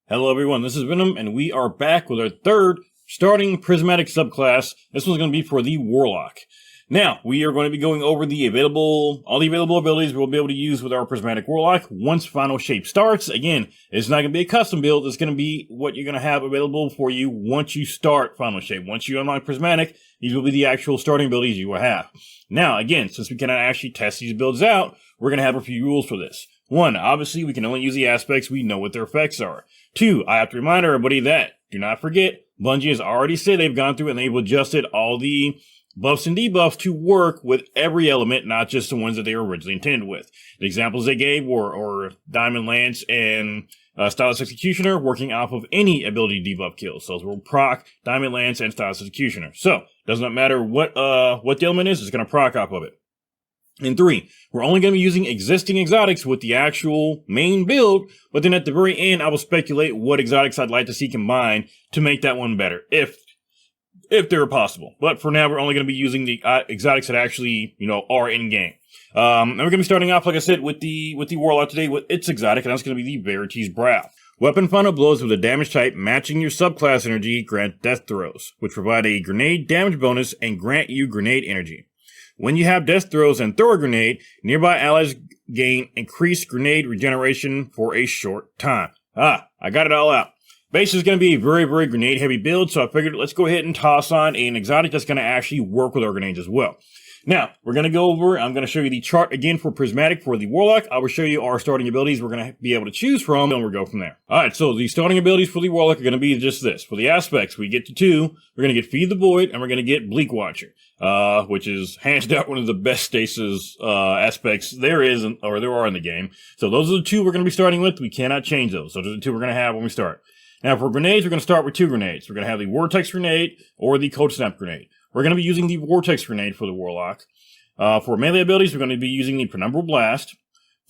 Hello everyone, this is Venom, and we are back with our third starting Prismatic subclass. This one's going to be for the Warlock. Now, we are going to be going over all the available abilities we'll be able to use with our Prismatic Warlock once Final Shape starts. Again, it's not going to be a custom build, it's going to be what you're going to have available for you once you start Final Shape. Once you unlock Prismatic, these will be the actual starting abilities you will have. Now, again, since we cannot actually test these builds out, we're going to have a few rules for this. 1, obviously, we can only use the aspects we know what their effects are. 2, I have to remind everybody that, do not forget, Bungie has already said they've gone through and they've adjusted all the buffs and debuffs to work with every element, not just the ones that they were originally intended with. The examples they gave were Diamond Lance and Stylus Executioner working off of any ability debuff kills. So those will proc Diamond Lance and Stylus Executioner. So, does not matter what the element is, it's going to proc off of it. And 3, we're only going to be using existing exotics with the actual main build, but then at the very end, I will speculate what exotics I'd like to see combined to make that one better, if they're possible. But for now, we're only going to be using the exotics that actually, are in-game. And we're going to be starting off, like I said, with the Warlock today with its exotic, and that's going to be the Verity's Brow. Weapon final blows with a damage type matching your subclass energy grant death throws, which provide a grenade damage bonus and grant you grenade energy. When you have death throws and throw a grenade, nearby allies gain increased grenade regeneration for a short time. I got it all out. Base is going to be a very, very grenade heavy build, so I figured let's go ahead and toss on an exotic that's going to actually work with our grenades as well. Now, we're going to go over, I'm going to show you the chart again for Prismatic for the Warlock. I will show you our starting abilities we're going to be able to choose from, and we'll go from there. Alright, so the starting abilities for the Warlock are going to be just this. For the aspects, we get to 2, we're going to get Feed the Void, and we're going to get Bleak Watcher, which is hands down one of the best stasis aspects there are in the game. So those are the 2 we're going to be starting with. We cannot change those. So those are the 2 we're going to have when we start. Now, for grenades, we're going to start with 2 grenades. We're going to have the Vortex Grenade or the Cold Snap Grenade. We're going to be using the Vortex Grenade for the Warlock. For melee abilities, we're going to be using the Penumbral Blast.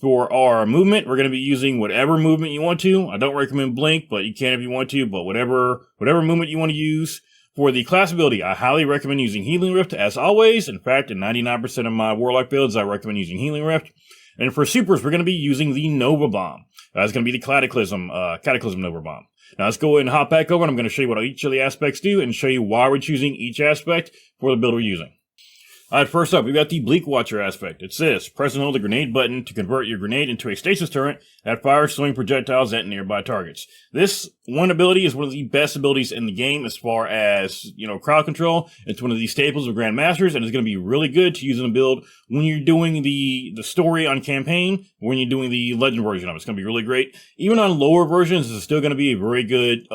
For our movement, we're going to be using whatever movement you want to. I don't recommend Blink, but you can if you want to, but whatever movement you want to use. For the class ability, I highly recommend using Healing Rift as always. In fact, in 99% of my Warlock builds, I recommend using Healing Rift. And for supers, we're going to be using the Nova Bomb. That's going to be the Cataclysm Nova Bomb. Now let's go ahead and hop back over, and I'm going to show you what each of the aspects do and show you why we're choosing each aspect for the build we're using. Alright, first up, we've got the Bleak Watcher aspect. It says, press and hold the grenade button to convert your grenade into a stasis turret that fires swing projectiles at nearby targets. This one ability is one of the best abilities in the game as far as, crowd control. It's one of the staples of Grandmasters, and it's going to be really good to use in a build when you're doing the story on campaign, when you're doing the legend version of it. It's going to be really great. Even on lower versions, this is still going to be a very good,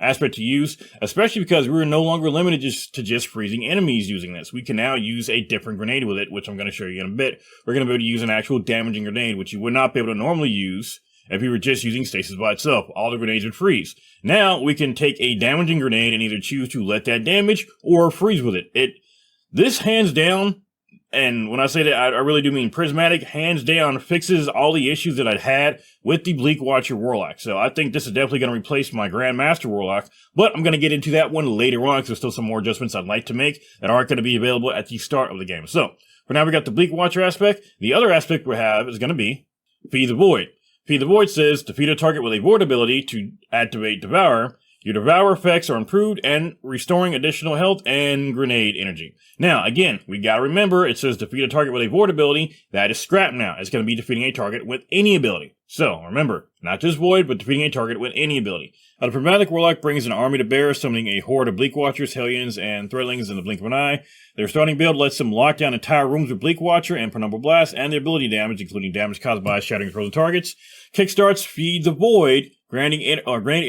aspect to use, especially because we're no longer limited to just freezing enemies using this. We can now use a different grenade with it, which I'm going to show you in a bit. We're going to be able to use an actual damaging grenade, which you would not be able to normally use if you were just using stasis by itself. All the grenades would freeze. Now, we can take a damaging grenade and either choose to let that damage or freeze with it. This hands down, and when I say that, I really do mean Prismatic, hands down, fixes all the issues that I'd had with the Bleak Watcher Warlock. So I think this is definitely going to replace my Grandmaster Warlock, but I'm going to get into that one later on because there's still some more adjustments I'd like to make that aren't going to be available at the start of the game. So, for now we got the Bleak Watcher aspect. The other aspect we have is going to be Feed the Void. Feed the Void says, defeat a target with a Void ability to activate Devour. Your Devour effects are improved and restoring additional health and grenade energy. Now, again, we gotta remember, it says defeat a target with a Void ability. That is scrapped now. It's gonna be defeating a target with any ability. So, remember, not just Void, but defeating a target with any ability. The Prismatic Warlock brings an army to bear, summoning a horde of Bleak Watchers, Hellions, and Threadlings in the blink of an eye. Their starting build lets them lock down entire rooms with Bleak Watcher and Penumbral Blast, and their ability damage, including damage caused by shattering frozen targets. Kickstarts Feed the Void, granting grenade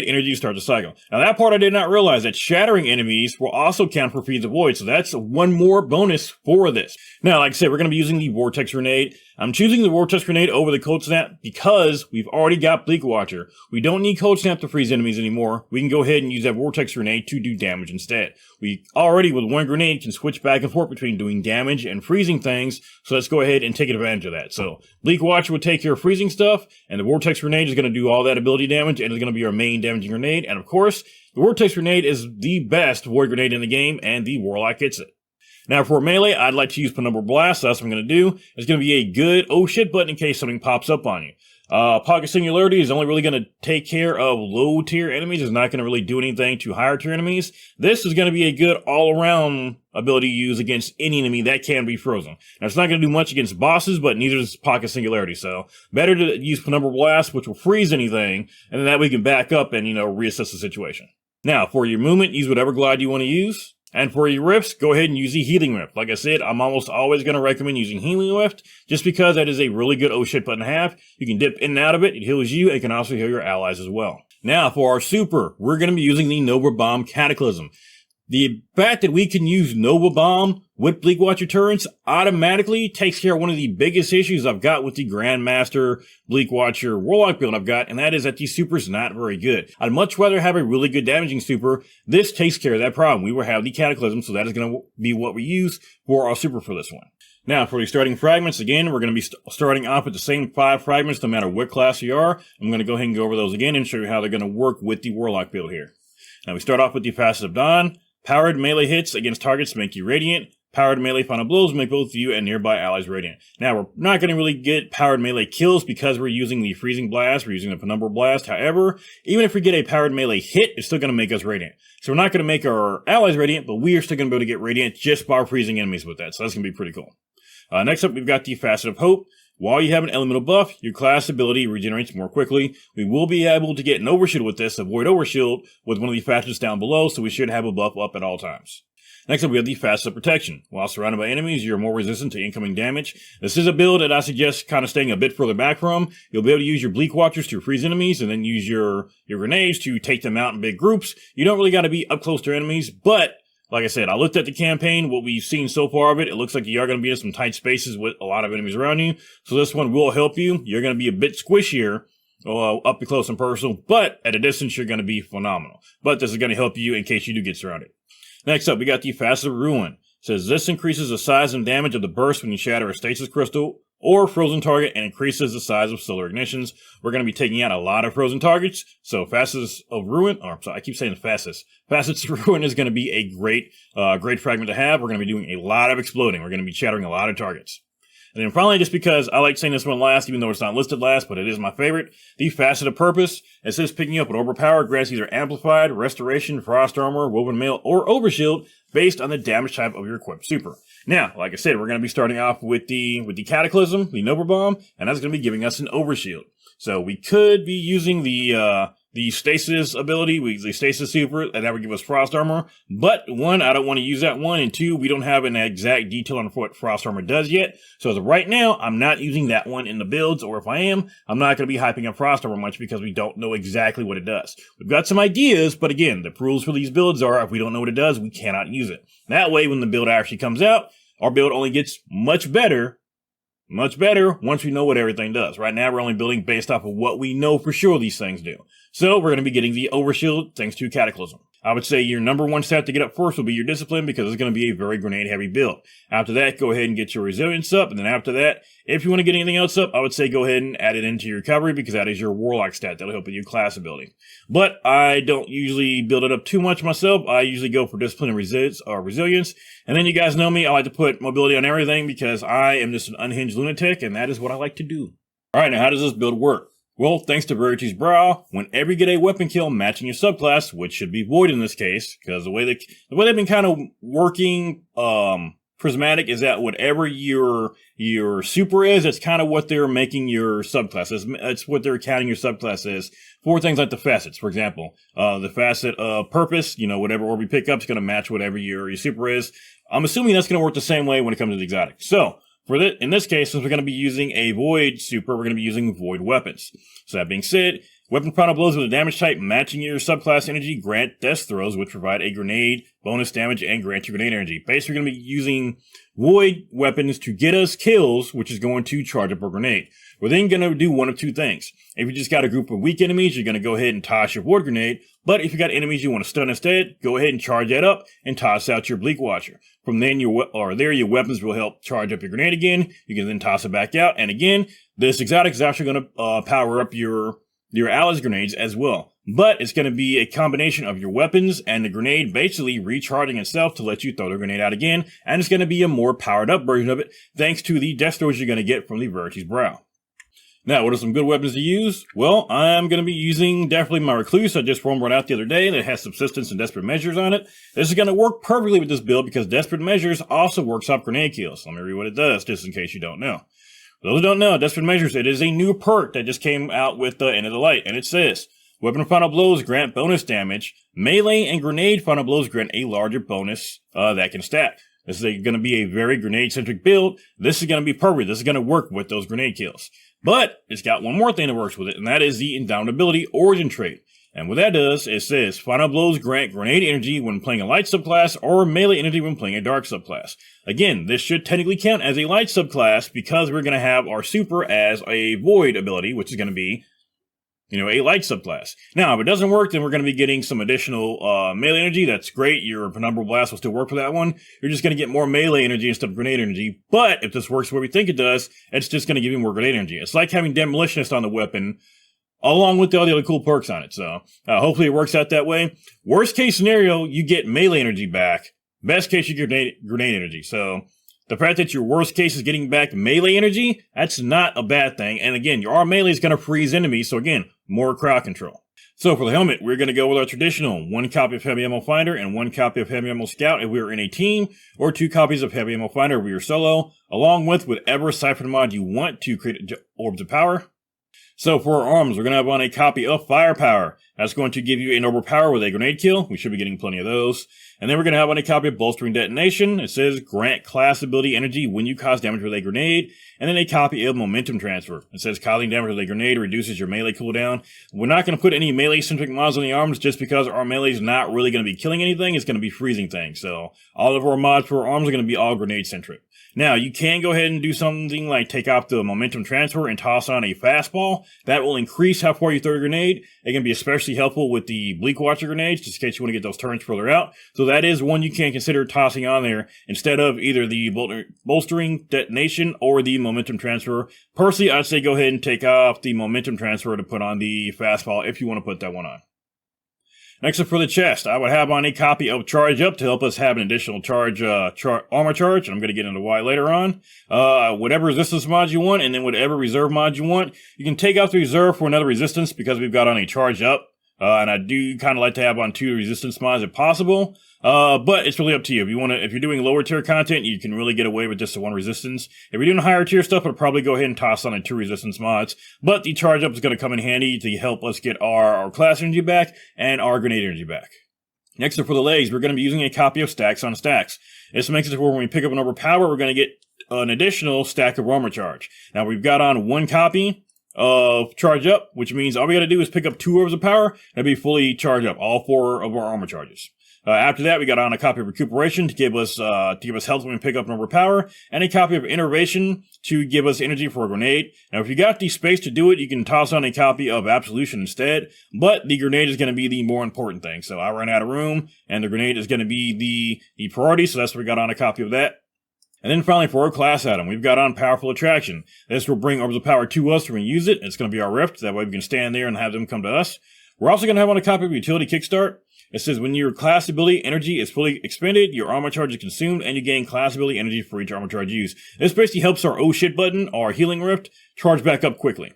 energy to start the cycle. Now that part I did not realize, that shattering enemies will also count for Feed the Void, so that's one more bonus for this. Now, like I said, we're going to be using the Vortex Grenade. I'm choosing the Vortex Grenade over the Cold Snap because we've already got Bleak Watcher. We don't need Cold Snap to freeze enemies anymore. We can go ahead and use that Vortex Grenade to do damage instead. We already, with one grenade, can switch back and forth between doing damage and freezing things, so let's go ahead and take advantage of that. So, Bleak Watcher will take care of freezing stuff, and the Vortex Grenade is going to do all that ability damage, and it's going to be our main damaging grenade, and of course, the Vortex Grenade is the best Void Grenade in the game, and the Warlock gets it. Now for melee, I'd like to use Penumbral Blast, so that's what I'm going to do. It's going to be a good oh shit button in case something pops up on you. Pocket Singularity is only really going to take care of low tier enemies. It's not going to really do anything to higher tier enemies. This is going to be a good all around ability to use against any enemy that can be frozen. Now, it's not going to do much against bosses, but neither does Pocket Singularity. So better to use Penumbra Blast, which will freeze anything, and then that way we can back up and, reassess the situation. Now, for your movement, use whatever glide you want to use. And for your rifts, go ahead and use the Healing Rift. Like I said, I'm almost always going to recommend using Healing Rift, just because that is a really good oh shit button to have. You can dip in and out of it, it heals you, and it can also heal your allies as well. Now, for our super, we're going to be using the Nova Bomb Cataclysm. The fact that we can use Nova Bomb with Bleak Watcher turrets automatically takes care of one of the biggest issues I've got with the Grandmaster Bleak Watcher Warlock build I've got, and that is that the super's not very good. I'd much rather have a really good damaging super. This takes care of that problem. We will have the Cataclysm, so that is going to be what we use for our super for this one. Now, for the starting fragments, again, we're going to be starting off with the same 5 fragments no matter what class you are. I'm going to go ahead and go over those again and show you how they're going to work with the Warlock build here. Now, we start off with the Facet of Dawn. Powered melee hits against targets make you radiant. Powered melee final blows make both you and nearby allies radiant. Now, we're not going to really get powered melee kills because we're using the Freezing Blast, we're using the Penumbra Blast. However, even if we get a powered melee hit, it's still going to make us radiant. So we're not going to make our allies radiant, but we are still going to be able to get radiant just by freezing enemies with that. So that's going to be pretty cool. Next up, we've got the Facet of Hope. While you have an elemental buff, your class ability regenerates more quickly. We will be able to get an overshield with this, avoid overshield, with one of the facets down below, so we should have a buff up at all times. Next up, we have the Facet of Protection. While surrounded by enemies, you're more resistant to incoming damage. This is a build that I suggest kind of staying a bit further back from. You'll be able to use your Bleak Watchers to freeze enemies, and then use your grenades to take them out in big groups. You don't really got to be up close to enemies, but like I said, I looked at the campaign, what we've seen so far of it. It looks like you are going to be in some tight spaces with a lot of enemies around you. So this one will help you. You're going to be a bit squishier up close and personal, but at a distance, you're going to be phenomenal. But this is going to help you in case you do get surrounded. Next up, we got the Facet of Ruin. It says this increases the size and damage of the burst when you shatter a stasis crystal or frozen target and increases the size of solar ignitions. We're going to be taking out a lot of frozen targets, so Facets of Ruin, or I'm sorry, I keep saying Facets of Ruin is going to be a great fragment to have. We're going to be doing a lot of exploding. We're going to be shattering a lot of targets. And then finally, just because I like saying this one last, even though it's not listed last, but it is my favorite, the Facet of Purpose. It says picking up an overpower grants either Amplified, Restoration, Frost Armor, Woven Mail, or Overshield based on the damage type of your equipped super. Now, like I said, we're going to be starting off with the Cataclysm, the Nova Bomb, and that's going to be giving us an Overshield. So we could be using the Stasis ability, the Stasis Super, and that would give us Frost Armor. But one, I don't want to use that one, and two, we don't have an exact detail on what Frost Armor does yet. So as of right now, I'm not using that one in the builds, or if I am, I'm not going to be hyping up Frost Armor much because we don't know exactly what it does. We've got some ideas, but again, the rules for these builds are if we don't know what it does, we cannot use it. That way, when the build actually comes out, our build only gets much better once we know what everything does. Right now, we're only building based off of what we know for sure these things do. So we're going to be getting the Overshield thanks to Cataclysm. I would say your number one stat to get up first will be your Discipline because it's going to be a very grenade-heavy build. After that, go ahead and get your Resilience up, and then after that, if you want to get anything else up, I would say go ahead and add it into your Recovery because that is your Warlock stat. That'll help with your class ability. But I don't usually build it up too much myself. I usually go for Discipline and Resilience. And then you guys know me, I like to put Mobility on everything because I am just an unhinged lunatic, and that is what I like to do. Alright, now how does this build work? Well, thanks to Verity's Brow, whenever you get a weapon kill matching your subclass, which should be Void in this case, because the way they've been kind of working, Prismatic is that whatever your super is, it's kind of what they're making your subclass. It's what they're counting your subclass is for things like the facets. For example, the Facet of Purpose, whatever orb you pick up is going to match whatever your super is. I'm assuming that's going to work the same way when it comes to the exotic. So, in this case, since we're going to be using a Void super, we're going to be using Void weapons. So that being said, weapon final blows with a damage type matching your subclass energy grant death throws, which provide a grenade bonus damage and grant you grenade energy. Basically, we're going to be using Void weapons to get us kills, which is going to charge up a grenade. We're then going to do one of two things. If you just got a group of weak enemies, you're going to go ahead and toss your Void grenade. But if you got enemies you want to stun instead, go ahead and charge that up and toss out your Bleak Watcher. From then, your weapons will help charge up your grenade again. You can then toss it back out. And again, this exotic is actually going to power up your allies' grenades as well. But it's going to be a combination of your weapons and the grenade basically recharging itself to let you throw the grenade out again. And it's going to be a more powered up version of it thanks to the death throws you're going to get from the Verity's Brow. Now, what are some good weapons to use? Well, I'm going to be using definitely my Recluse. I just roamed one out the other day that has Subsistence and Desperate Measures on it. This is going to work perfectly with this build because Desperate Measures also works off grenade kills. Let me read what it does, just in case you don't know. For those who don't know, Desperate Measures, it is a new perk that just came out with the End of the Light, and it says, Weapon Final Blows grant bonus damage. Melee and Grenade Final Blows grant a larger bonus that can stack. This is going to be a very grenade-centric build. This is going to be perfect. This is going to work with those grenade kills. But it's got one more thing that works with it, and that is the Indomitability Origin trait. And what that does, it says, Final Blows grant grenade energy when playing a light subclass, or melee energy when playing a dark subclass. Again, this should technically count as a light subclass because we're going to have our super as a void ability, which is going to be, a light subclass. Now, if it doesn't work, then we're going to be getting some additional melee energy. That's great. Your Penumbral Blast will still work for that one. You're just going to get more melee energy instead of grenade energy. But if this works where we think it does, it's just going to give you more grenade energy. It's like having Demolitionist on the weapon, along with all the other cool perks on it. So, hopefully it works out that way. Worst case scenario, you get melee energy back. Best case, you get grenade energy. So, the fact that your worst case is getting back melee energy, that's not a bad thing. And again, your melee is going to freeze enemies, so again, more crowd control. So for the helmet, we're going to go with our traditional 1 copy of Heavy Ammo Finder and 1 copy of Heavy Ammo Scout if we are in a team, or 2 copies of Heavy Ammo Finder if we are solo, along with whatever Siphon mod you want to create Orbs of Power. So for our arms, we're going to have on a copy of Firepower. That's going to give you an overpower with a grenade kill. We should be getting plenty of those. And then we're going to have on a copy of Bolstering Detonation. It says grant class ability energy when you cause damage with a grenade. And then a copy of Momentum Transfer. It says causing damage with a grenade reduces your melee cooldown. We're not going to put any melee-centric mods on the arms just because our melee is not really going to be killing anything. It's going to be freezing things. So all of our mods for our arms are going to be all grenade-centric. Now, you can go ahead and do something like take off the Momentum Transfer and toss on a fastball. That will increase how far you throw your grenade. It can be especially helpful with the Bleak Watcher grenades, just in case you want to get those turns further out. So that is one you can consider tossing on there instead of either the Bolstering Detonation or the Momentum Transfer. Personally, I'd say go ahead and take off the Momentum Transfer to put on the fastball if you want to put that one on. Next up for the chest, I would have on a copy of Charge Up to help us have an additional armor charge, and I'm going to get into why later on. Whatever resistance mod you want, and then whatever reserve mod you want. You can take out the reserve for another resistance because we've got on a Charge Up. And I do kind of like to have on 2 resistance mods if possible. But it's really up to you. If you're doing lower tier content, you can really get away with just the 1 resistance. If you're doing higher tier stuff, I'll probably go ahead and toss on a 2 resistance mods. But the charge up is going to come in handy to help us get our class energy back and our grenade energy back. Next up for the legs, we're going to be using a copy of Stacks on Stacks. This makes it to where when we pick up an overpower, we're going to get an additional stack of armor charge. Now we've got on 1 copy of Charge Up, which means all we got to do is pick up 2 orbs of power and be fully charged up, all 4 of our armor charges. After that, we got on a copy of Recuperation to give us health when we pick up an overpower, and a copy of Innervation to give us energy for a grenade. Now, if you got the space to do it, you can toss on a copy of Absolution instead, but the grenade is going to be the more important thing. So I ran out of room, and the grenade is going to be the priority, so that's why we got on a copy of that. And then finally, for our class item, we've got on Powerful Attraction. This will bring Orbs of Power to us when we use it. It's going to be our Rift. That way we can stand there and have them come to us. We're also going to have on a copy of Utility Kickstart. It says when your class ability energy is fully expended, your armor charge is consumed, and you gain class ability energy for each armor charge used. This basically helps our oh shit button, our Healing Rift, charge back up quickly.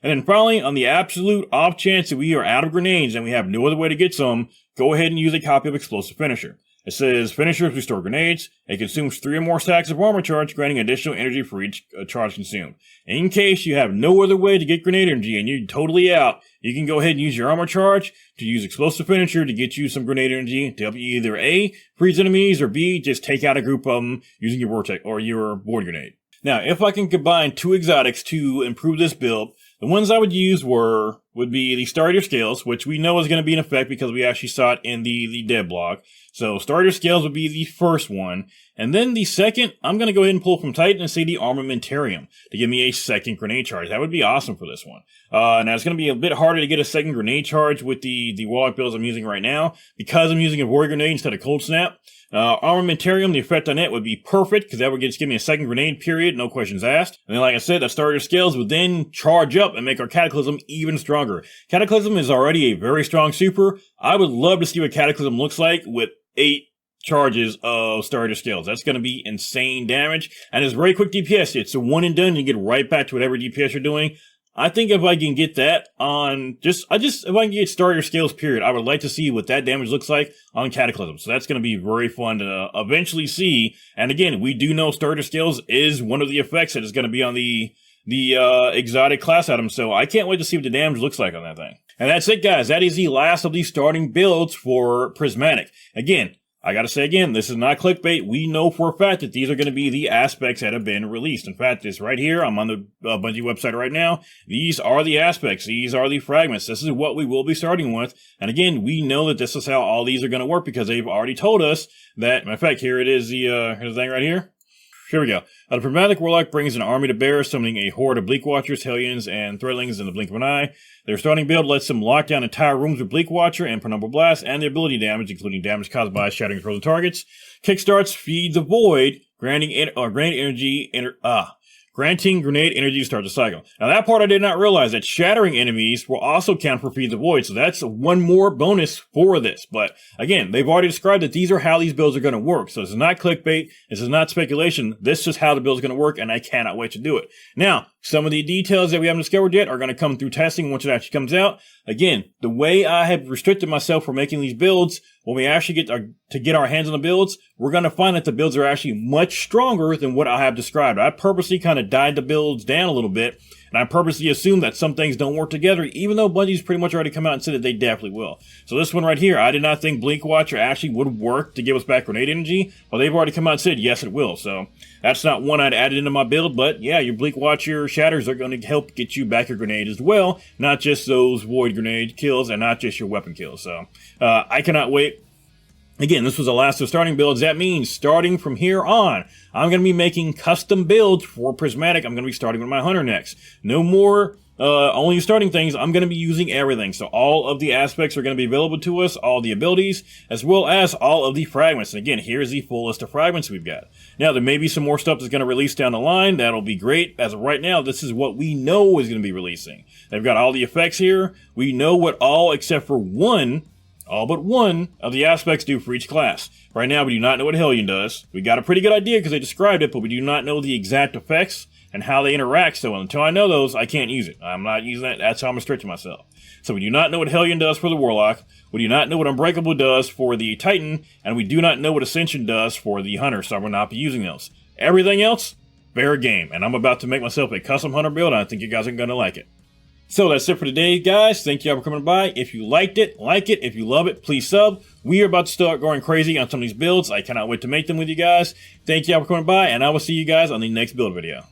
And then finally, on the absolute off chance that we are out of grenades and we have no other way to get some, go ahead and use a copy of Explosive Finisher. It says, finishers restore grenades. It consumes 3 or more stacks of armor charge, granting additional energy for each charge consumed. In case you have no other way to get grenade energy and you're totally out, you can go ahead and use your armor charge to use explosive finisher to get you some grenade energy to help you either A, freeze enemies, or B, just take out a group of them using your vortex or your void grenade. Now, if I can combine 2 exotics to improve this build, the ones I would use would be the Start Your Scales, which we know is going to be in effect because we actually saw it in the dev blog. So Start Your Scales would be the first one. And then the second, I'm going to go ahead and pull from Titan and say the Armamentarium to give me a second grenade charge. That would be awesome for this one. Now it's going to be a bit harder to get a second grenade charge with the Warlock builds I'm using right now because I'm using a Void Grenade instead of Cold Snap. Armamentarium, the effect on it would be perfect because that would just give me a second grenade period, no questions asked. And then like I said, that Start Your Scales would then charge up and make our Cataclysm even stronger. Cataclysm is already a very strong super. I would love to see what Cataclysm looks like with 8 charges of Start Your Scales. That's going to be insane damage, and it's very quick DPS. It's a one and done. You get right back to whatever DPS you're doing. I think if I can get that on if I can get starter scales period, I would like to see what that damage looks like on Cataclysm. So that's going to be very fun to eventually see. And again, we do know starter scales is one of the effects that is going to be on the exotic class item. So I can't wait to see what the damage looks like on that thing. And that's it, guys. That is the last of the starting builds for Prismatic. Again, I gotta say again, this is not clickbait. We know for a fact that these are going to be the aspects that have been released. In fact, this right here, I'm on the Bungie website right now. These are the aspects. These are the fragments. This is what we will be starting with. And again, we know that this is how all these are going to work because they've already told us that, in fact, here it is, here's the thing right here. Here we go. The Prismatic Warlock brings an army to bear, summoning a horde of Bleak Watchers, Hellions, and Threadlings in the blink of an eye. Their starting build lets them lock down entire rooms with Bleak Watcher and Penumbral Blast, and their ability damage, including damage caused by shattering frozen targets. Kickstarts Feed the Void, granting grenade energy to start the cycle. Now that part I did not realize, that shattering enemies will also count for Feed the Void, so that's one more bonus for this. But again, they've already described that these are how these builds are going to work. So this is not clickbait, this is not speculation, this is how the build is going to work, and I cannot wait to do it. Now, some of the details that we haven't discovered yet are going to come through testing once it actually comes out. Again, the way I have restricted myself from making these builds, when we actually get our hands on the builds, we're going to find that the builds are actually much stronger than what I have described. I purposely kind of died the builds down a little bit, and I purposely assumed that some things don't work together, even though Bungie's pretty much already come out and said that they definitely will. So this one right here, I did not think Bleak Watcher actually would work to give us back grenade energy, but they've already come out and said, yes, it will. So that's not one I'd added into my build, but yeah, your Bleak Watcher shatters are going to help get you back your grenade as well, not just those void grenade kills and not just your weapon kills. So I cannot wait. Again, this was the last of starting builds. That means starting from here on, I'm going to be making custom builds for Prismatic. I'm going to be starting with my Hunter next. No more only starting things. I'm going to be using everything. So all of the aspects are going to be available to us, all the abilities, as well as all of the fragments. And again, here's the full list of fragments we've got. Now, there may be some more stuff that's going to release down the line. That'll be great. As of right now, this is what we know is going to be releasing. They've got all the effects here. We know what all except for all but one of the aspects do for each class. Right now, we do not know what Hellion does. We got a pretty good idea because they described it, but we do not know the exact effects and how they interact. So until I know those, I can't use it. I'm not using that. That's how I'm restricting myself. So we do not know what Hellion does for the Warlock. We do not know what Unbreakable does for the Titan. And we do not know what Ascension does for the Hunter. So I will not be using those. Everything else, fair game. And I'm about to make myself a custom Hunter build. And I think you guys are going to like it. So that's it for today, guys. Thank you all for coming by. If you liked it, like it. If you love it, please sub. We are about to start going crazy on some of these builds. I cannot wait to make them with you guys. Thank you all for coming by, and I will see you guys on the next build video.